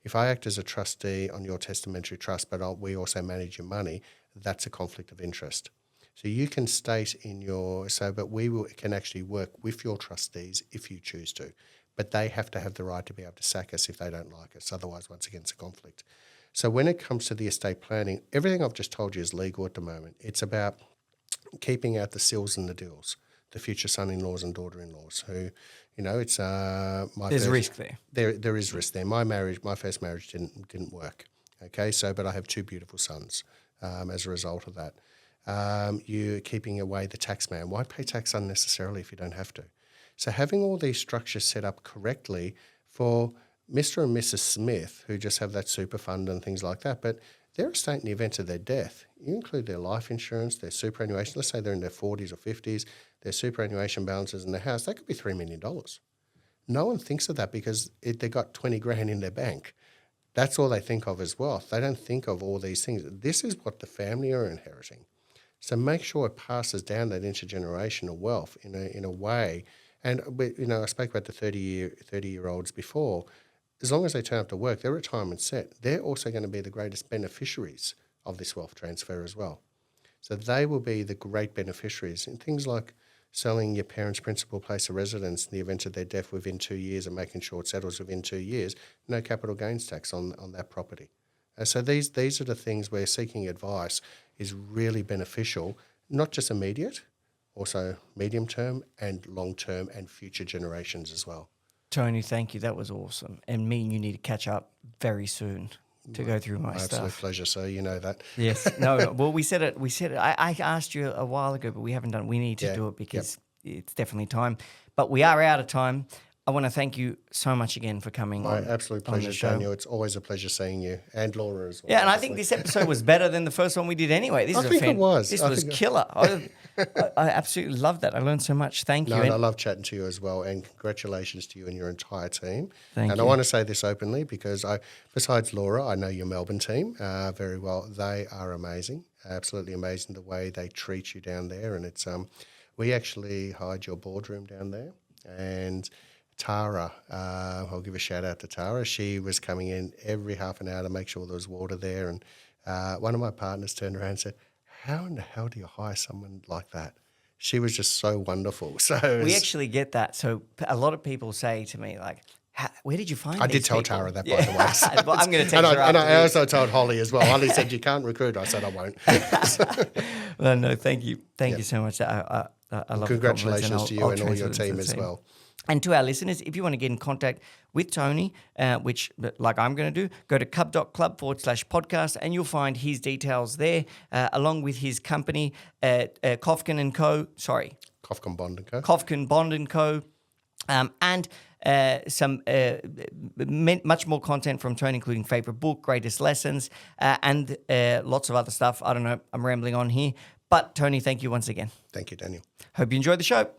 Speaker 2: If I act as a trustee on your testamentary trust, but we also manage your money, that's a conflict of interest. So you can state but can actually work with your trustees if you choose to. But they have to have the right to be able to sack us if they don't like us. Otherwise, once again, it's a conflict. So when it comes to the estate planning, everything I've just told you is legal at the moment. It's about keeping out the sills and the deals, the future son-in-laws and daughter-in-laws who, it's
Speaker 3: There's risk there.
Speaker 2: There is risk there. My first marriage didn't work. Okay, but I have 2 beautiful sons as a result of that. You're keeping away the tax man. Why pay tax unnecessarily if you don't have to? So having all these structures set up correctly for Mr. and Mrs. Smith, who just have that super fund and things like that, but their estate in the event of their death, you include their life insurance, their superannuation, let's say they're in their 40s or 50s, their superannuation balances in their house, that could be $3 million. No one thinks of that because they got 20 grand in their bank. That's all they think of as wealth. They don't think of all these things. This is what the family are inheriting. So make sure it passes down that intergenerational wealth in a way. And I spoke about the 30-year-olds before. As long as they turn up to work, their retirement's set. They're also going to be the greatest beneficiaries of this wealth transfer as well. So they will be the great beneficiaries in things like selling your parents' principal place of residence in the event of their death within 2 years and making sure it settles within 2 years, no capital gains tax on that property. So these are the things where seeking advice is really beneficial, not just immediate, also medium term and long term and future generations as well.
Speaker 3: Tony, thank you. That was awesome. And me and you need to catch up very soon to go through my
Speaker 2: absolute
Speaker 3: stuff.
Speaker 2: Pleasure, sir. You know that.
Speaker 3: Yes. No. Well, we said it. I asked you a while ago, but we haven't done it. We need to do it because it's definitely time. But we are out of time. I want to thank you so much again for coming on.
Speaker 2: My absolute pleasure, Daniel. It's always a pleasure seeing you and Laura as well.
Speaker 3: Yeah, and I think this episode was better than the first one we did anyway.
Speaker 2: I think it was.
Speaker 3: This was killer. I absolutely loved that. I learned so much. Thank you.
Speaker 2: And I love chatting to you as well. And congratulations to you and your entire team.
Speaker 3: Thank you.
Speaker 2: I want to say this openly because besides Laura, I know your Melbourne team very well. They are amazing, absolutely amazing the way they treat you down there. And it's we actually hired your boardroom down there, and Tara, I'll give a shout out to Tara. She was coming in every half an hour to make sure there was water there. And one of my partners turned around and said, how in the hell do you hire someone like that? She was just so wonderful. So
Speaker 3: we actually get that. So a lot of people say to me, like, where did you find
Speaker 2: I
Speaker 3: these
Speaker 2: did tell
Speaker 3: people?
Speaker 2: Tara that, by the way.
Speaker 3: Well, I'm going to text her
Speaker 2: and I
Speaker 3: after
Speaker 2: also told Holly as well. Holly said, you can't recruit. I said, I won't.
Speaker 3: Well, no, thank you. Thank you so much. I love
Speaker 2: congratulations to you and all your team as well.
Speaker 3: And to our listeners, if you want to get in contact with Tony, which like I'm going to do, go to cub.club/podcast and you'll find his details there, along with his company, Kofkin Co. Sorry.
Speaker 2: Kofkin Bond Co.
Speaker 3: Kofkin Bond Co. And much more content from Tony, including favorite book, greatest lessons, and lots of other stuff. I don't know. I'm rambling on here. But Tony, thank you once again.
Speaker 2: Thank you, Daniel.
Speaker 3: Hope you enjoyed the show.